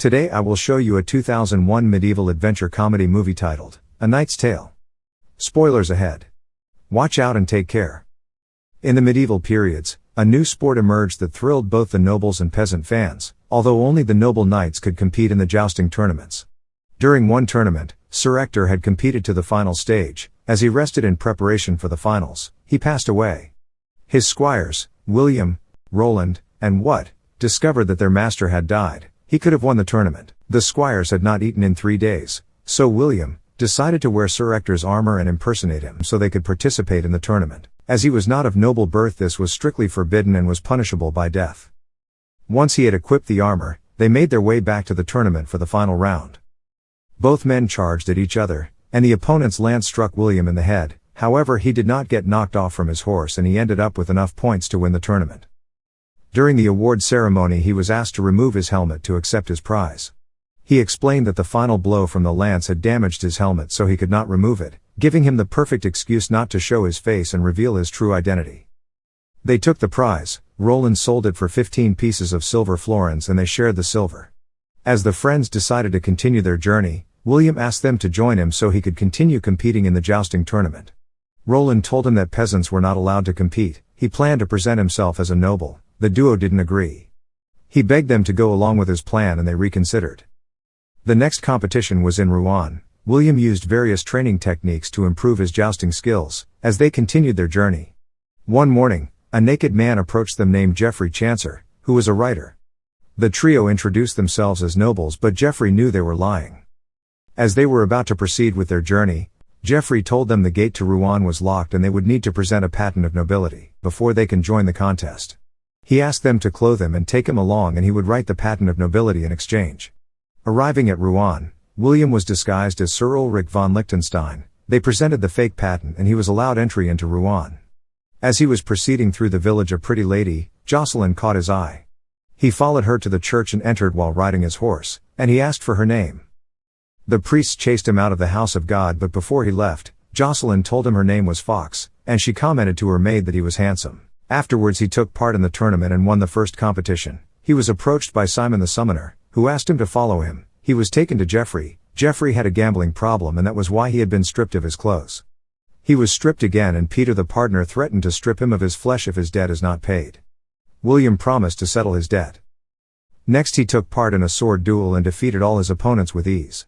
Today I will show you a 2001 medieval adventure comedy movie titled, A Knight's Tale. Spoilers ahead. Watch out and take care. In the medieval periods, a new sport emerged that thrilled both the nobles and peasant fans, although only the noble knights could compete in the jousting tournaments. During one tournament, Sir Ector had competed to the final stage. As he rested in preparation for the finals, he passed away. His squires, William, Roland, and Wat, discovered that their master had died. He could have won the tournament. The squires had not eaten in 3 days, so William decided to wear Sir Ector's armor and impersonate him so they could participate in the tournament. As he was not of noble birth, this was strictly forbidden and was punishable by death. Once he had equipped the armor, they made their way back to the tournament for the final round. Both men charged at each other, and the opponent's lance struck William in the head. However, he did not get knocked off from his horse and he ended up with enough points to win the tournament. During the award ceremony, he was asked to remove his helmet to accept his prize. He explained that the final blow from the lance had damaged his helmet, so he could not remove it, giving him the perfect excuse not to show his face and reveal his true identity. They took the prize. Roland sold it for 15 pieces of silver florins and they shared the silver. As the friends decided to continue their journey, William asked them to join him so he could continue competing in the jousting tournament. Roland told him that peasants were not allowed to compete. He planned to present himself as a noble. The duo didn't agree. He begged them to go along with his plan and they reconsidered. The next competition was in Rouen. William used various training techniques to improve his jousting skills. As they continued their journey, one morning, a naked man approached them named Geoffrey Chancer, who was a writer. The trio introduced themselves as nobles, but Geoffrey knew they were lying. As they were about to proceed with their journey, Geoffrey told them the gate to Rouen was locked and they would need to present a patent of nobility before they can join the contest. He asked them to clothe him and take him along and he would write the patent of nobility in exchange. Arriving at Rouen, William was disguised as Sir Ulrich von Liechtenstein. They presented the fake patent and he was allowed entry into Rouen. As he was proceeding through the village, a pretty lady, Jocelyn, caught his eye. He followed her to the church and entered while riding his horse, and he asked for her name. The priests chased him out of the house of God, but before he left, Jocelyn told him her name was Fox, and she commented to her maid that he was handsome. Afterwards he took part in the tournament and won the first competition. He was approached by Simon the Summoner, who asked him to follow him. He was taken to Geoffrey. Geoffrey had a gambling problem and that was why he had been stripped of his clothes. He was stripped again and Peter the partner threatened to strip him of his flesh if his debt is not paid. William promised to settle his debt. Next he took part in a sword duel and defeated all his opponents with ease.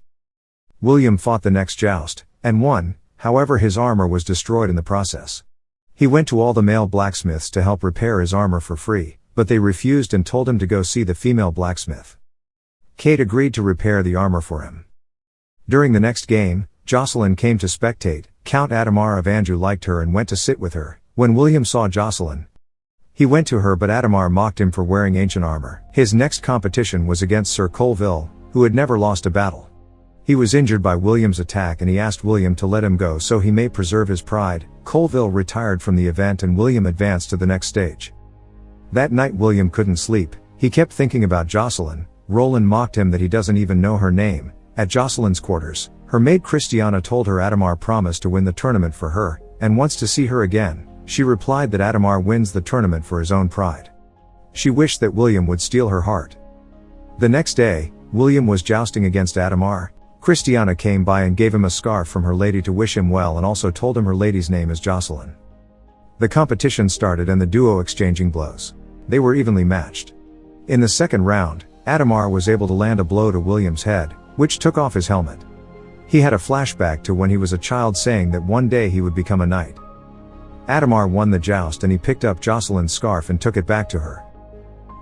William fought the next joust, and won. However, his armor was destroyed in the process. He went to all the male blacksmiths to help repair his armor for free, but they refused and told him to go see the female blacksmith. Kate agreed to repair the armor for him. During the next game, Jocelyn came to spectate. Count Adhemar of Anjou liked her and went to sit with her. When William saw Jocelyn, he went to her, but Adhemar mocked him for wearing ancient armor. His next competition was against Sir Colville, who had never lost a battle. He was injured by William's attack and he asked William to let him go so he may preserve his pride. Colville retired from the event and William advanced to the next stage. That night William couldn't sleep. He kept thinking about Jocelyn. Roland mocked him that he doesn't even know her name. At Jocelyn's quarters, her maid Christiana told her Adhemar promised to win the tournament for her, and wants to see her again. She replied that Adhemar wins the tournament for his own pride. She wished that William would steal her heart. The next day, William was jousting against Adhemar. Christiana came by and gave him a scarf from her lady to wish him well and also told him her lady's name is Jocelyn. The competition started and the duo exchanging blows. They were evenly matched. In the second round, Adhemar was able to land a blow to William's head, which took off his helmet. He had a flashback to when he was a child saying that one day he would become a knight. Adhemar won the joust and he picked up Jocelyn's scarf and took it back to her.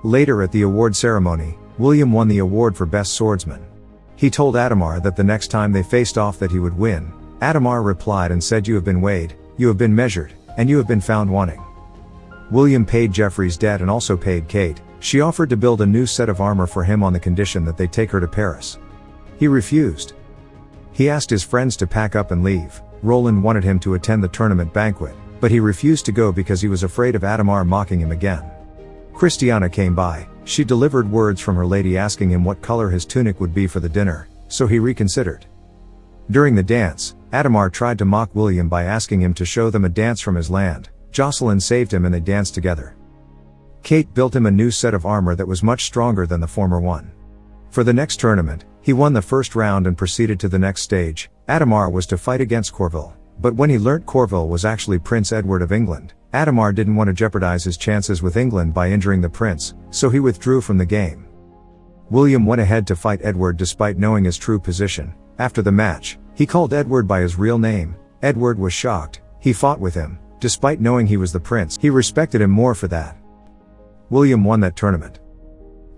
Later at the award ceremony, William won the award for best swordsman. He told Adhemar that the next time they faced off that he would win. Adhemar replied and said, "You have been weighed, you have been measured, and you have been found wanting." William paid Geoffrey's debt and also paid Kate. She offered to build a new set of armor for him on the condition that they take her to Paris. He refused. He asked his friends to pack up and leave. Roland wanted him to attend the tournament banquet, but he refused to go because he was afraid of Adhemar mocking him again. Christiana came by. She delivered words from her lady asking him what color his tunic would be for the dinner, so he reconsidered. During the dance, Adhemar tried to mock William by asking him to show them a dance from his land. Jocelyn saved him and they danced together. Kate built him a new set of armor that was much stronger than the former one. For the next tournament, he won the first round and proceeded to the next stage. Adamar was to fight against Corville, but when he learnt Corville was actually Prince Edward of England, Adamar didn't want to jeopardize his chances with England by injuring the prince, so he withdrew from the game. William went ahead to fight Edward despite knowing his true position. After the match, he called Edward by his real name. Edward was shocked. He fought with him. Despite knowing he was the prince, he respected him more for that. William won that tournament.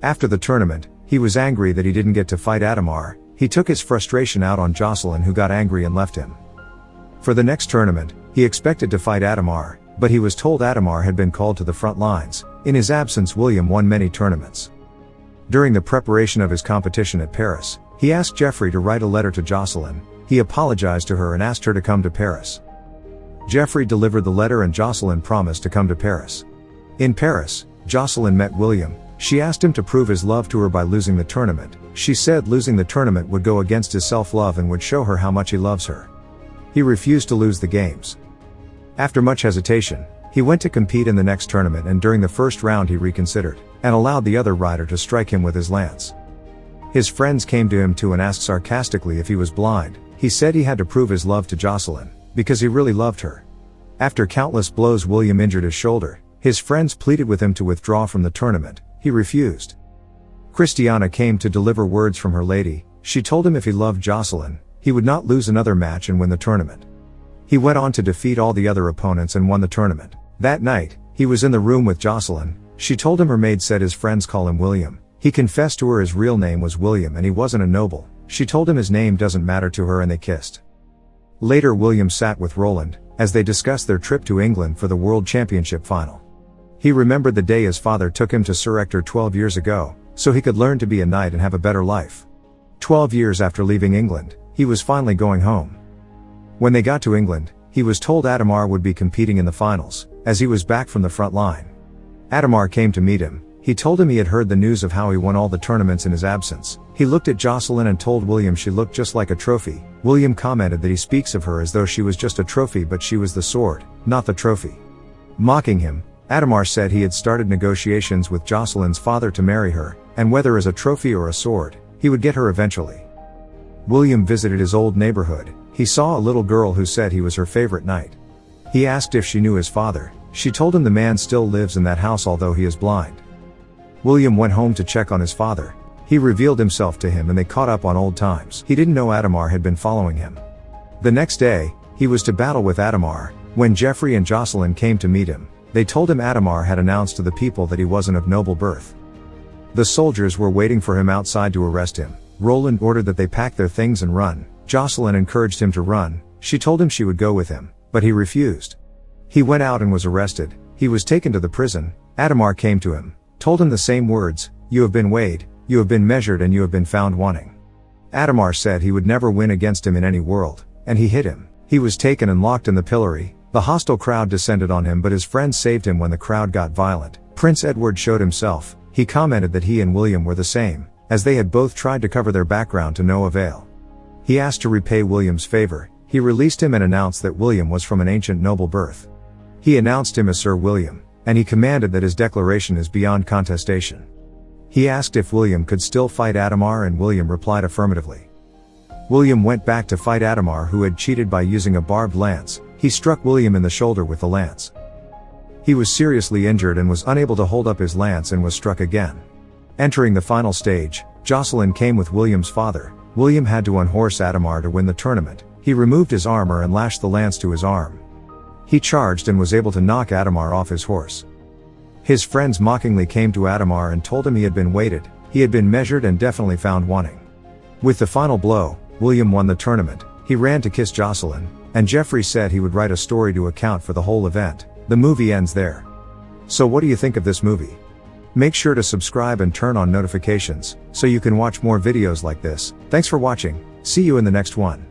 After the tournament, he was angry that he didn't get to fight Adamar. He took his frustration out on Jocelyn, who got angry and left him. For the next tournament, he expected to fight Adamar, but he was told Adamar had been called to the front lines. In his absence, William won many tournaments. During the preparation of his competition at Paris, he asked Geoffrey to write a letter to Jocelyn. He apologized to her and asked her to come to Paris. Geoffrey delivered the letter and Jocelyn promised to come to Paris. In Paris, Jocelyn met William. She asked him to prove his love to her by losing the tournament. She said losing the tournament would go against his self-love and would show her how much he loves her. He refused to lose the games. After much hesitation, he went to compete in the next tournament, and during the first round he reconsidered, and allowed the other rider to strike him with his lance. His friends came to him too and asked sarcastically if he was blind. He said he had to prove his love to Jocelyn, because he really loved her. After countless blows, William injured his shoulder. His friends pleaded with him to withdraw from the tournament. He refused. Christiana came to deliver words from her lady. She told him if he loved Jocelyn, he would not lose another match and win the tournament. He went on to defeat all the other opponents and won the tournament. That night, he was in the room with Jocelyn. She told him her maid said his friends call him William. He confessed to her his real name was William and he wasn't a noble. She told him his name doesn't matter to her and they kissed. Later, William sat with Roland, as they discussed their trip to England for the World Championship final. He remembered the day his father took him to Sir Ector 12 years ago, so he could learn to be a knight and have a better life. 12 years after leaving England, he was finally going home. When they got to England, he was told Adamar would be competing in the finals, as he was back from the front line. Adamar came to meet him. He told him he had heard the news of how he won all the tournaments in his absence. He looked at Jocelyn and told William she looked just like a trophy. William commented that he speaks of her as though she was just a trophy, but she was the sword, not the trophy. Mocking him, Adamar said he had started negotiations with Jocelyn's father to marry her, and whether as a trophy or a sword, he would get her eventually. William visited his old neighborhood. He saw a little girl who said he was her favorite knight. He asked if she knew his father. She told him the man still lives in that house although he is blind. William went home to check on his father. He revealed himself to him and they caught up on old times. He didn't know Adamar had been following him. The next day, he was to battle with Adamar. When Geoffrey and Jocelyn came to meet him, they told him Adamar had announced to the people that he wasn't of noble birth. The soldiers were waiting for him outside to arrest him. Roland ordered that they pack their things and run. Jocelyn encouraged him to run. She told him she would go with him, but he refused. He went out and was arrested. He was taken to the prison. Adamar came to him, told him the same words, "You have been weighed, you have been measured, and you have been found wanting." Adamar said he would never win against him in any world, and he hit him. He was taken and locked in the pillory. The hostile crowd descended on him, but his friends saved him when the crowd got violent. Prince Edward showed himself. He commented that he and William were the same, as they had both tried to cover their background to no avail. He asked to repay William's favor. He released him and announced that William was from an ancient noble birth. He announced him as Sir William, and he commanded that his declaration is beyond contestation. He asked if William could still fight Adamar, and William replied affirmatively. William went back to fight Adamar, who had cheated by using a barbed lance. He struck William in the shoulder with the lance. He was seriously injured and was unable to hold up his lance and was struck again. Entering the final stage, Jocelyn came with William's father. William had to unhorse Adamar to win the tournament. He removed his armor and lashed the lance to his arm. He charged and was able to knock Adamar off his horse. His friends mockingly came to Adamar and told him he had been weighted, he had been measured and definitely found wanting. With the final blow, William won the tournament. He ran to kiss Jocelyn, and Geoffrey said he would write a story to account for the whole event. The movie ends there. So what do you think of this movie? Make sure to subscribe and turn on notifications, so you can watch more videos like this. Thanks for watching. See you in the next one.